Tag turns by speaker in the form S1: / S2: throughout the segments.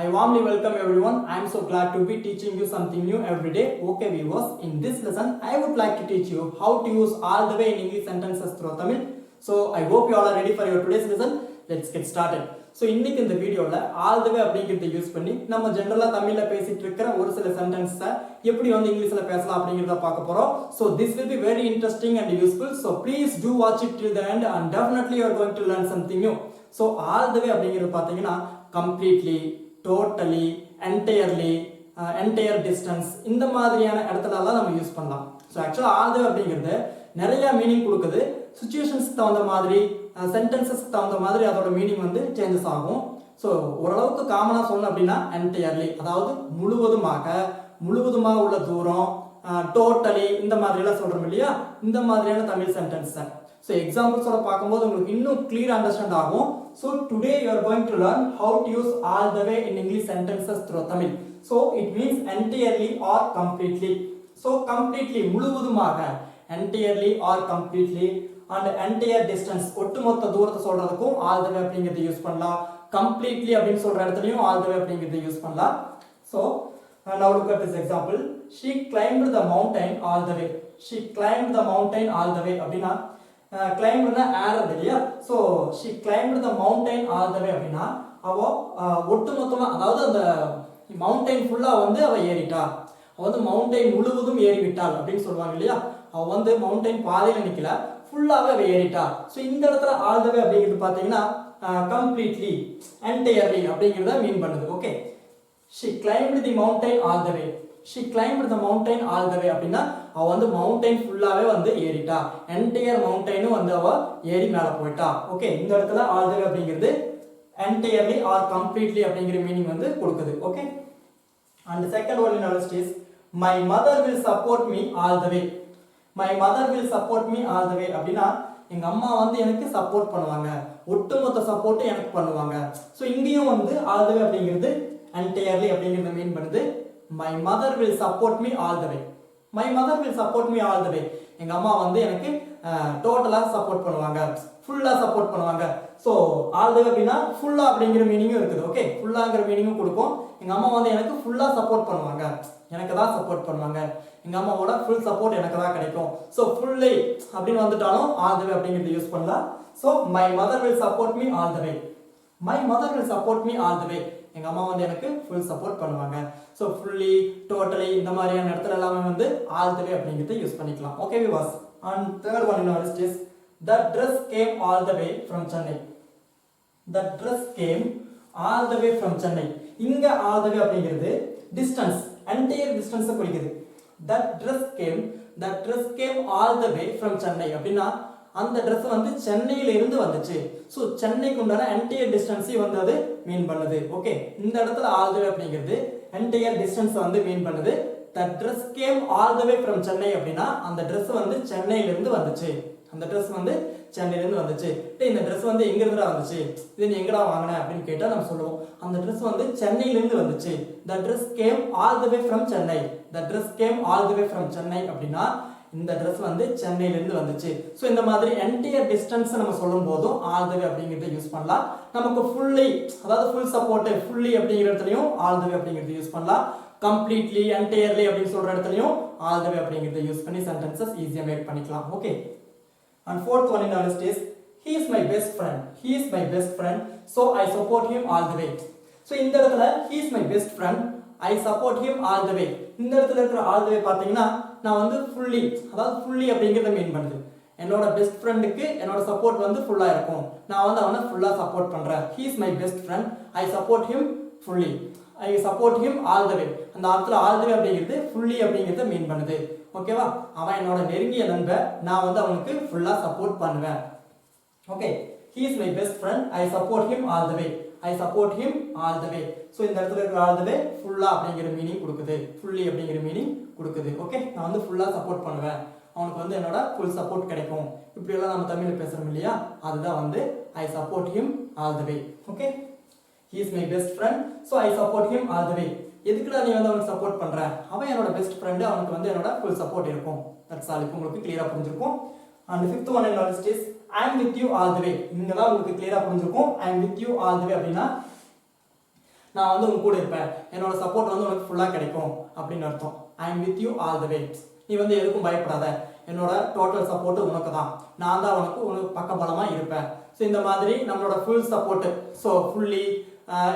S1: I warmly welcome everyone. I am so glad to be teaching you something new every day. Okay viewers, in this lesson I would like to teach you how to use all the way in English sentences through Tamil. So I hope you all are ready for your today's lesson. Let's get started. So இன்னைக்கு இந்த வீடியோல all the way அப்படிங்கறத use பண்ணி நம்ம ஜெனரலா தமிழ்ல பேசிட்டு இருக்கிற ஒரு சில சென்டென்ஸை எப்படி வந்து இங்கிலீஷ்ல பேசலாம் அப்படிங்கறத பார்க்க போறோம். So this will be very interesting and useful. So please do watch it till the end and definitely you are going to learn something new. So all the way அப்படிங்கறது பாத்தீங்கன்னா completely, totally, entirely, entire distance இந்த மாதிரியான இடத்துலலாம் நம்ம use பண்ணலாம். So ஆக்சுவலாக all the வே அப்படிங்கிறது நிறைய மீனிங் கொடுக்குது. சுச்சுவேஷன்ஸ்க்கு தகுந்த மாதிரி சென்டென்சஸ்க்கு தகுந்த மாதிரி அதோட மீனிங் வந்து சேஞ்சஸ் ஆகும். ஸோ ஓரளவுக்கு காமனாக சொல்லணும் அப்படின்னா என்டையர்லி, அதாவது முழுவதுமாக உள்ள தூரம், டோட்டலி இந்த மாதிரிலாம் சொல்கிறோம் இல்லையா, இந்த மாதிரியான தமிழ் சென்டென்ஸை. ஸோ எக்ஸாம்பிள்ஸோட பார்க்கும்போது உங்களுக்கு இன்னும் கிளியர் அண்டர்ஸ்டாண்ட் ஆகும். So today you are going to learn how to use all the way in English sentences through Tamil. So it means entirely or completely. So completely முழுவதுமாக, entirely or completely, and entire distance ஒட்டுமொத்த தூரத்தை சொல்றதுக்கும் all the way அப்படிங்கறத use பண்ணலாம். completely அப்படினு சொல்ற இடத்துலயும் all the way அப்படிங்கறத யூஸ் பண்ணலாம். So now look at this example. She climbed the mountain all the way. She climbed the mountain all the way அப்படினா கிளைம்ப்னா ஏறது இல்லையா. So she climbed the mountain all the way அப்படின்னா அவ ஒட்டுமொத்தமாக, அதாவது அந்த மவுண்டைன் ஃபுல்லாக வந்து அவள் ஏறிட்டா, அவள் வந்து மவுண்டைன் முழுவதும் ஏறி விட்டாள் அப்படின்னு சொல்லுவாங்க இல்லையா. அவள் வந்து மவுண்டைன் பாதையில் நிற்கல, ஃபுல்லாகவே அவள் ஏறிட்டா. ஸோ இந்த இடத்துல ஆல் த வே அப்படிங்கிறது பார்த்தீங்கன்னா கம்ப்ளீட்லி, என்டையர்லி அப்படிங்கிறத மீன் பண்ணுது. Okay, she climbed the mountain all the way. She climbed the mountain all the way அப்படின்னா அவ வந்து மவுண்டைன் ஃபுல்லாவே வந்து ஏறிட்டா, என்டையர் மவுண்டைனும் வந்து அவ ஏறி மேலே போயிட்டா. ஓகே, இந்த இடத்துல all the way அப்படிங்கிறது entirely or completely அப்படிங்கிற மீனிங் வந்து கொடுக்குது. Okay, and the second one in our list is my mother will support me all the way. My mother will support me all the way அப்படின்னா எங்க அம்மா வந்து எனக்கு support பண்ணுவாங்க, ஒட்டுமொத்த சப்போர்ட் எனக்கு பண்ணுவாங்க. ஸோ இங்கேயும் வந்து all the way அப்படிங்கிறது entirely அப்படிங்கிறத மீன் பண்ணுது. My mother will support me all the way. My mother will support me all the way. எங்க அம்மா வந்து எனக்கு டோட்டலா சப்போர்ட் பண்ணுவாங்க, ஃபுல்லா சப்போர்ட் பண்ணுவாங்க. ஸோ ஆல் த வே அப்படின்னா ஃபுல்லா அப்படிங்கிற மீனிங்கும் இருக்குது. ஓகே, ஃபுல்லாங்கிற மீனிங்கும் கொடுக்கும். எங்க அம்மா வந்து எனக்கு ஃபுல்லா சப்போர்ட் பண்ணுவாங்க, எனக்கு தான் சப்போர்ட் பண்ணுவாங்க, எங்க அம்மாவோட ஃபுல் சப்போர்ட் எனக்கு தான் கிடைக்கும். ஸோ ஃபுல்லி அப்படின்னு வந்துட்டாலும் ஆல் த வே அப்படிங்கிறது யூஸ் பண்ணலாம். So my mother will support me all the way. My mother will support me all the way. எங்க அம்மா வந்து எனக்கு ஃபுல் சப்போர்ட் பண்ணுவாங்க. ஸோ ஃபுல்லி, டோட்டலி இந்த மாதிரியான இடத்துல எல்லாமே வந்து ஆல் த வே அப்படிங்கிறத யூஸ் பண்ணிக்கலாம். ஓகே விவாஸ், and third one in our list is the dress came all the way from Chennai. The dress came all the way from Chennai. இங்க all the way அப்படிங்கிறது டிஸ்டன்ஸ், என்டையர் டிஸ்டன்ஸை குறிக்குது. That dress came all the way from Chennai அப்படின்னா அந்த dress வந்து சென்னையில இருந்து வந்துச்சு. So சென்னைக்கு உண்டான என்டையர் டிஸ்டன்ஸையும் வந்து அது மீன் பண்ணுது. ஓகே, இந்த இடத்துல ஆல் த வே அப்படிங்கிறது என்டையர் டிஸ்டன்ஸ் வந்து மீன் பண்ணுது. That dress came all the way from Chennai அப்படின்னா அந்த ட்ரெஸ் வந்து சென்னையில இருந்து வந்துச்சு, அந்த ட்ரெஸ் வந்து சென்னையில இருந்து வந்துச்சு. இந்த ட்ரெஸ் வந்து எங்க இருந்துடா வந்துச்சு, இது நீ எங்கடா வாங்கின அப்படின்னு கேட்டா நம்ம சொல்லுவோம் அந்த ட்ரெஸ் வந்து சென்னையில இருந்து வந்துச்சு. The dress came all the way from Chennai. The dress came all the way from Chennai அப்படின்னா இந்த ட்ரெஸ் வந்து சென்னையில இருந்து வந்துச்சு. ஸோ இந்த மாதிரி என்டையர் டிஸ்டன்ஸ் நம்ம சொல்லும் போதும் ஆல் த வே அப்படிங்கிறத யூஸ் பண்ணலாம். நமக்கு ஃபுல்லி, அதாவது ஃபுல் சப்போர்ட், ஃபுல்லி அப்படிங்கிற இடத்துலையும் ஆல் த வே அப்படிங்கிறத யூஸ் பண்ணலாம். கம்ப்ளீட்லி, என்டையர்லி அப்படின்னு சொல்ற இடத்துலையும் ஆல் த வே அப்படிங்கிறத யூஸ் பண்ணி சென்டென்சஸ் ஈஸியா மேக் பண்ணிக்கலாம். Okay, and fourth one in our list is he is my best friend. He is my best friend, so I support him all the way. So இந்த இடத்துல he is my best friend, I support him all the way. இந்த இடத்துல இருக்கிற all the way பாத்தீங்கன்னா நான் வந்து fully, அதாவது fully அப்படிங்கிறத மீன் பண்ணுது. என்னோட பெஸ்ட் ஃப்ரெண்டுக்கு என்னோட சப்போர்ட் வந்து ஃபுல்லா இருக்கும், நான் வந்து அவனை ஃபுல்லா சப்போர்ட் பண்றேன். he is my best friend, I support him fully. I support him all the way. அந்த இடத்துல all the way அப்படிங்கிறது ஃபுல்லி அப்படிங்கிறத மீன் பண்ணுது. ஓகேவா, அவன் என்னோட நெருங்கிய நண்பன், நான் வந்து அவனுக்கு ஃபுல்லா சப்போர்ட் பண்ணுவேன். Okay, he is my best friend, I support him all the way. I support him all the way. So இந்த இடத்துல இருக்கிற all the way ஃபுல்லா அப்படிங்கிற மீனிங் கொடுக்குது, ஃபுல்லி அப்படிங்கிற மீனிங் கொடுக்குது. ஓகே, நான் வந்து ஃபுல்லா சப்போர்ட் பண்ணுவேன், அவனுக்கு வந்து என்னோட ஃபுல் சப்போர்ட் கிடைக்கும். இப்படி எல்லாம் நம்ம தமிழ்ல பேசுறோம் இல்லையா, அதுதான் வந்து I support him all the way. Okay, he is my best friend, so I support him all the way. எதுக்குடா நீ வந்து அவனுக்கு சப்போர்ட் பண்ற, அவன் என்னோட பெஸ்ட் ஃப்ரெண்டு, அவனுக்கு வந்து என்னோட ஃபுல் சப்போர்ட் இருக்கும். That's all. இப்போ உங்களுக்கு கிளியரா புரிஞ்சிருக்கும். And the fifth one in our list is I am with you all the way. இங்க தான் உங்களுக்கு கிளியரா புரிஞ்சிருக்கும். I am with you all the way அப்படின்னா நான் வந்து உங்க கூட இருப்பேன், என்னோட சப்போர்ட் வந்து உனக்கு ஃபுல்லாக கிடைக்கும் அப்படின்னு அர்த்தம். I am with you all the way. நீ வந்து எதுக்கும் பயப்படாத, என்னோட டோட்டல் சப்போர்ட் உனக்கு தான், நான் தான் உனக்கு பக்கபலமாக இருப்பேன். ஸோ இந்த மாதிரி நம்மளோட ஃபுல் சப்போர்ட், ஸோ ஃபுல்லி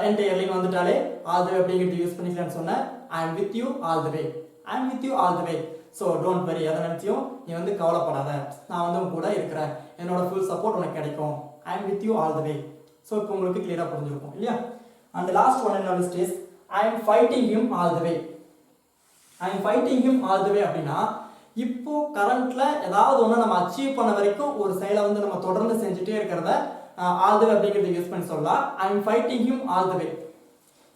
S1: என்டையர்லின்னு வந்துட்டாலே ஆல் த வே அப்படிங்கிறது யூஸ் பண்ணிக்கலான்னு சொன்னேன். ஐ am with you all the way, I am with you all the way. So don't worry, எதை நினைச்சியும் நீ வந்து கவலைப்படாத, நான் வந்து உங்க கூட இருக்கிறேன், என்னோட ஃபுல் சப்போர்ட் உனக்கு கிடைக்கும். I am with you all the way. So இப்போ உங்களுக்கு கிளியராக புரிஞ்சிருக்கும் இல்லையா? அண்ட் லாஸ்ட் ஒன் என்ன list is I am fighting him all the way. I am fighting him all the way அப்படின்னா இப்போ கரண்ட்ல ஏதாவது ஒன்று நம்ம அச்சீவ் பண்ண வரைக்கும் ஒரு செயலை வந்து நம்ம தொடர்ந்து செஞ்சுட்டே இருக்கிறத ஆல் த வே அப்படிங்கிறத யூஸ் பண்ணி சொல்லலாம். ஐ am fighting him all the way.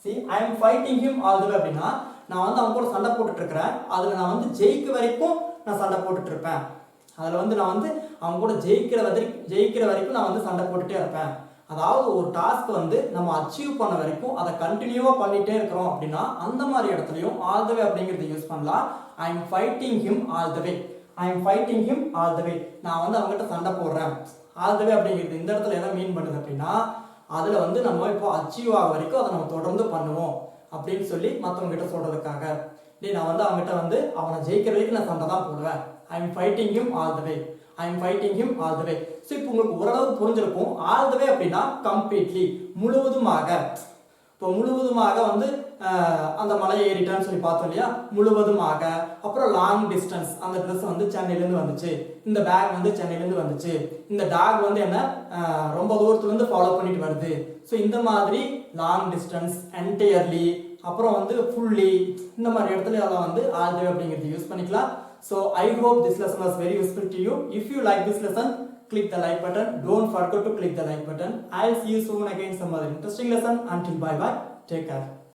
S1: See, I am fighting him all the way அப்படின்னா நான் வந்து அவங்க கூட சண்டை போட்டுட்டு இருக்கிறேன், அதில் நான் வந்து ஜெயிக்க வரைக்கும் நான் சண்டை போட்டுட்டு இருப்பேன், அதில் வந்து நான் வந்து அவங்க கூட ஜெயிக்கிற வரைக்கும் நான் வந்து சண்டை போட்டுட்டே இருப்பேன். அதாவது ஒரு டாஸ்க் வந்து நம்ம அச்சீவ் பண்ண வரைக்கும் அதை கண்டினியூவாக பண்ணிட்டே இருக்கிறோம் அப்படின்னா அந்த மாதிரி இடத்துலையும் ஆல் த வே அப்படிங்கிறத யூஸ் பண்ணலாம். I am fighting him all the way, I am fighting him all the way. நான் வந்து அவங்ககிட்ட சண்டை போடுறேன். ஆல் த வே அப்படிங்கிறது இந்த இடத்துல எதை மீன் பண்ணுது அப்படின்னா அதில் வந்து நம்ம இப்போ அச்சீவ் ஆக வரைக்கும் அதை நம்ம தொடர்ந்து பண்ணுவோம் அப்படின்னு சொல்லி மற்றவங்க கிட்ட சொல்றதுக்காக. நான் வந்து அவங்ககிட்ட வந்து அவனை ஜெயிக்கிற வரைக்கும் நான் சண்டை தான் போடுவேன். ஐ am fighting him all the way, I am fighting him all the way. So இப்போ உங்களுக்கு ஓரளவு புரிஞ்சிருக்கும். ஆல் த வே அப்படின்னா கம்ப்ளீட்லி, முழுவதுமாக. இப்போ முழுவதுமாக வந்து அந்த மலையை ஏறிட்டான்னு சொல்லி பார்த்தோம் இல்லையா, முழுவதுமாக. அப்புறம் லாங் டிஸ்டன்ஸ், அந்த ட்ரெஸ் வந்து சென்னையிலேருந்து வந்துச்சு, இந்த பேக் வந்து சென்னையிலேருந்து வந்துச்சு, இந்த டாக் வந்து என்ன ரொம்ப தூரத்துலேருந்து ஃபாலோ பண்ணிட்டு வருது. ஸோ இந்த மாதிரி லாங் டிஸ்டன்ஸ், என்டையர்லி, அப்புறம் வந்து ஃபுல்லி, இந்த மாதிரி இடத்துல எல்லாம் வந்து ஆல் த வே அப்படிங்கிறது யூஸ் பண்ணிக்கலாம். So I hope this lesson was very useful to you. If you like this lesson, click the like button. Don't forget to click the like button. I'll see you soon again some other interesting lesson. Until bye bye. Take care.